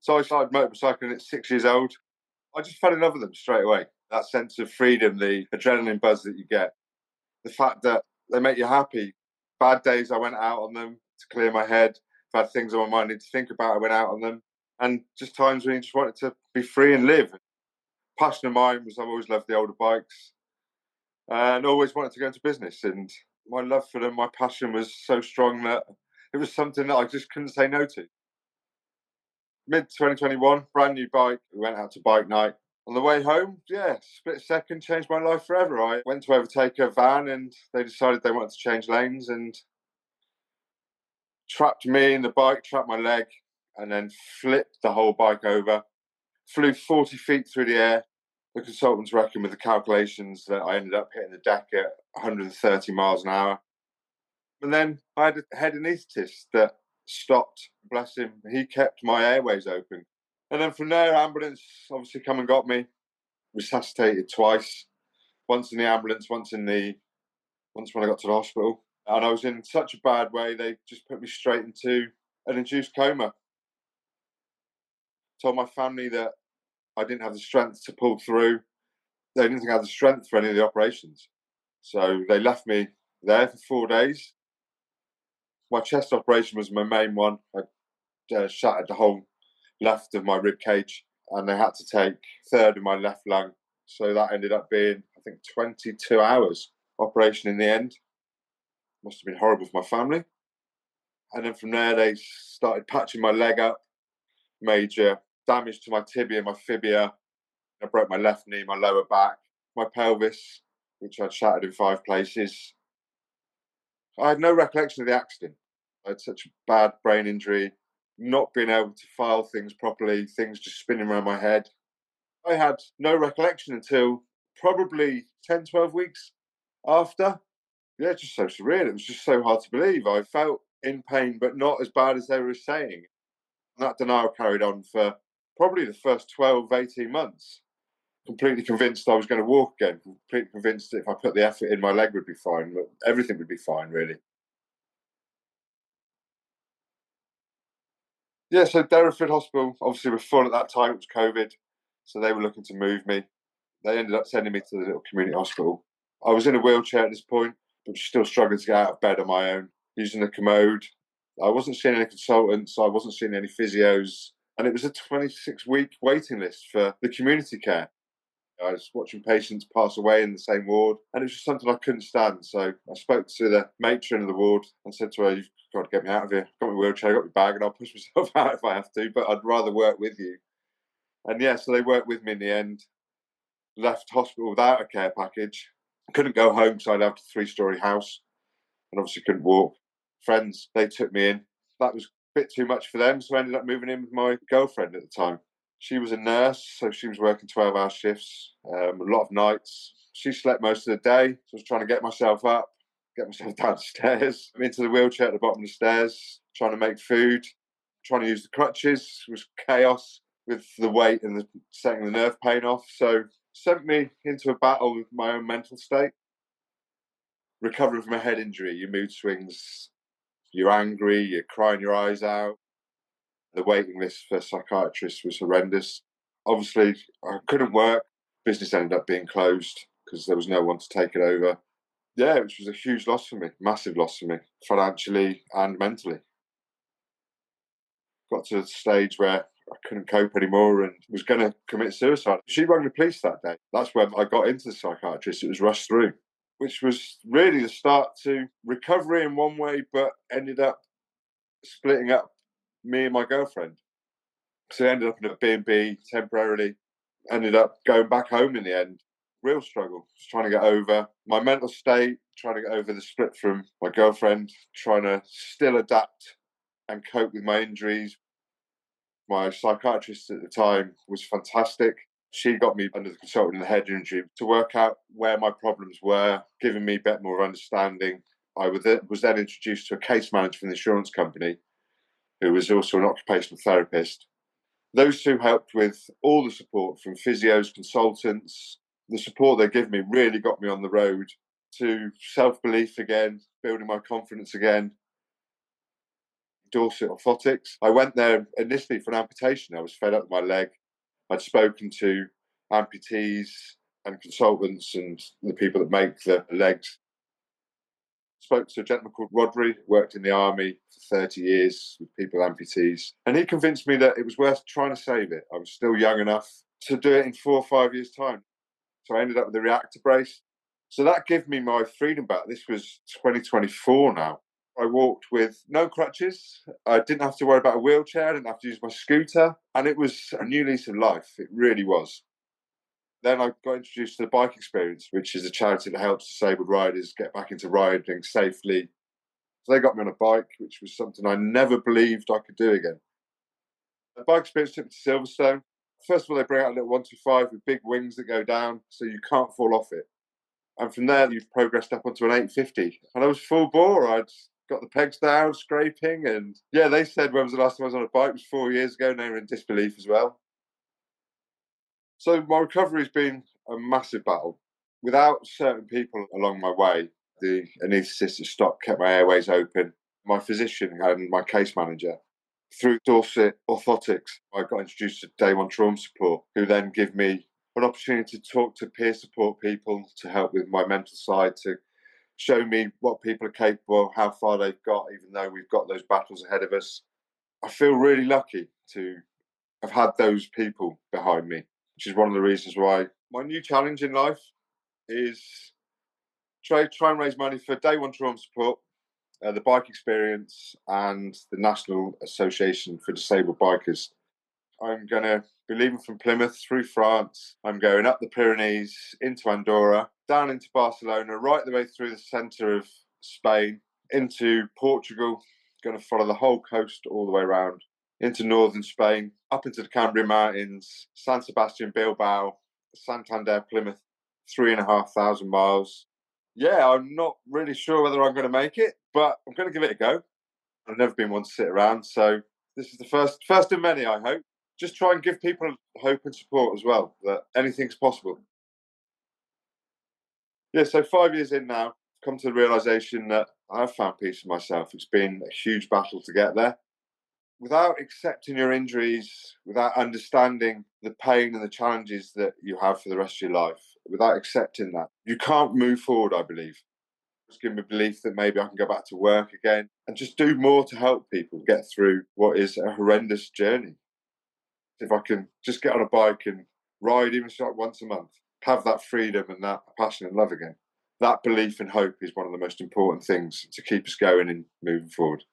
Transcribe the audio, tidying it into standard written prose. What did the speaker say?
So I started motorcycling at 6 years old. I just fell in love with them straight away. That sense of freedom, the adrenaline buzz that you get, the fact that they make you happy. Bad days, I went out on them to clear my head. If I had things on my mind I need to think about, I went out on them. And just times when you just wanted to be free and live. Passion of mine was I've always loved the older bikes and always wanted to go into business. And my love for them, my passion was so strong that it was something that I just couldn't say no to. Mid 2021, brand new bike. We went out to bike night. On the way home, split second, changed my life forever. I went to overtake a van and they decided they wanted to change lanes and trapped me in the bike, trapped my leg, and then flipped the whole bike over. Flew 40 feet through the air. The consultants reckon with the calculations that I ended up hitting the deck at 130 miles an hour. And then I had a head anaesthetist that stopped, bless him. He kept my airways open. And then from there, ambulance obviously come and got me, resuscitated twice. Once in the ambulance, once when I got to the hospital. And I was in such a bad way, they just put me straight into an induced coma. Told my family that I didn't have the strength to pull through. They didn't think I had the strength for any of the operations. So they left me there for 4 days. My chest operation was my main one. I shattered the whole left of my rib cage and they had to take a third of my left lung. So that ended up being, I think, 22 hours operation in the end. Must have been horrible for my family. And then from there, they started patching my leg up, major damage to my tibia, my fibia. I broke my left knee, my lower back, my pelvis, which I'd shattered in 5 places. I had no recollection of the accident. I had such a bad brain injury, not being able to file things properly, things just spinning around my head. I had no recollection until probably 10, 12 weeks after. Yeah, just so surreal. It was just so hard to believe. I felt in pain, but not as bad as they were saying. And that denial carried on for probably the first 12, 18 months. Completely convinced I was going to walk again. Completely convinced that if I put the effort in, my leg would be fine. But everything would be fine, really. Yeah, so Derriford Hospital, obviously, were full at that time. It was COVID. So they were looking to move me. They ended up sending me to the little community hospital. I was in a wheelchair at this point, but still struggling to get out of bed on my own, using the commode. I wasn't seeing any consultants. I wasn't seeing any physios. And it was a 26-week waiting list for the community care. I was watching patients pass away in the same ward, and it was just something I couldn't stand. So I spoke to the matron of the ward and said to her, "You've got to get me out of here. I've got my wheelchair, I've got my bag, and I'll push myself out if I have to, but I'd rather work with you." And yeah, so they worked with me in the end. Left hospital without a care package. Couldn't go home because I lived a 3-story house and obviously couldn't walk. Friends, they took me in. That was a bit too much for them, so I ended up moving in with my girlfriend at the time. She was a nurse, so she was working 12-hour shifts, a lot of nights. She slept most of the day, so I was trying to get myself up, get myself downstairs, into the wheelchair at the bottom of the stairs, trying to make food, trying to use the crutches. It was chaos with the weight and setting the nerve pain off. So sent me into a battle with my own mental state. Recovering from a head injury, your mood swings, you're angry, you're crying your eyes out. The waiting list for psychiatrists was horrendous. Obviously, I couldn't work. Business ended up being closed because there was no one to take it over. Yeah, which was a huge loss for me, massive loss for me, financially and mentally. Got to the stage where I couldn't cope anymore and was going to commit suicide. She rang the police that day. That's when I got into the psychiatrist. It was rushed through, which was really the start to recovery in one way, but ended up splitting up me and my girlfriend. So I ended up in a B&B temporarily, ended up going back home in the end. Real struggle, just trying to get over my mental state, trying to get over the split from my girlfriend, trying to still adapt and cope with my injuries. My psychiatrist at the time was fantastic. She got me under the consultant in the head injury to work out where my problems were, giving me a bit more understanding. I was then introduced to a case manager from the insurance company who was also an occupational therapist. Those two helped with all the support from physios, consultants. The support they give me really got me on the road to self-belief again, building my confidence again, Dorset Orthotics. I went there initially for an amputation. I was fed up with my leg. I'd spoken to amputees and consultants and the people that make the legs. Spoke to a gentleman called Rodri, worked in the army for 30 years with people amputees. And he convinced me that it was worth trying to save it. I was still young enough to do it in 4 or 5 years' time. So I ended up with a reactor brace. So that gave me my freedom back. This was 2024 now. I walked with no crutches. I didn't have to worry about a wheelchair. I didn't have to use my scooter. And it was a new lease of life. It really was. Then I got introduced to the Bike Experience, which is a charity that helps disabled riders get back into riding safely. So they got me on a bike, which was something I never believed I could do again. The Bike Experience took me to Silverstone. First of all, they bring out a little 125 with big wings that go down, so you can't fall off it. And from there, you've progressed up onto an 850. And I was full bore. I'd got the pegs down, scraping. And yeah, they said, when was the last time I was on a bike? It was 4 years ago. And they were in disbelief as well. So my recovery has been a massive battle. Without certain people along my way, the anaesthetist at stopped, kept my airways open, my physician and my case manager. Through Dorset Orthotics, I got introduced to Day One Trauma Support, who then give me an opportunity to talk to peer support people to help with my mental side, to show me what people are capable of, how far they've got, even though we've got those battles ahead of us. I feel really lucky to have had those people behind me, which is one of the reasons why my new challenge in life is try and raise money for Day One Trauma Support, the Bike Experience, and the National Association for Disabled Bikers. I'm going to be leaving from Plymouth through France. I'm going up the Pyrenees, into Andorra, down into Barcelona, right the way through the centre of Spain, into Portugal. Going to follow the whole coast all the way around, into northern Spain, up into the Cambrian Mountains, San Sebastian, Bilbao, Santander, Plymouth, 3,500 miles. Yeah, I'm not really sure whether I'm going to make it, but I'm going to give it a go. I've never been one to sit around, so this is the first of many, I hope. Just try and give people hope and support as well, that anything's possible. Yeah, so 5 years in now, I've come to the realisation that I've found peace in myself. It's been a huge battle to get there. Without accepting your injuries, without understanding the pain and the challenges that you have for the rest of your life, without accepting that, you can't move forward, I believe. It's given me belief that maybe I can go back to work again and just do more to help people get through what is a horrendous journey. If I can just get on a bike and ride even like once a month, have that freedom and that passion and love again, that belief and hope is one of the most important things to keep us going and moving forward.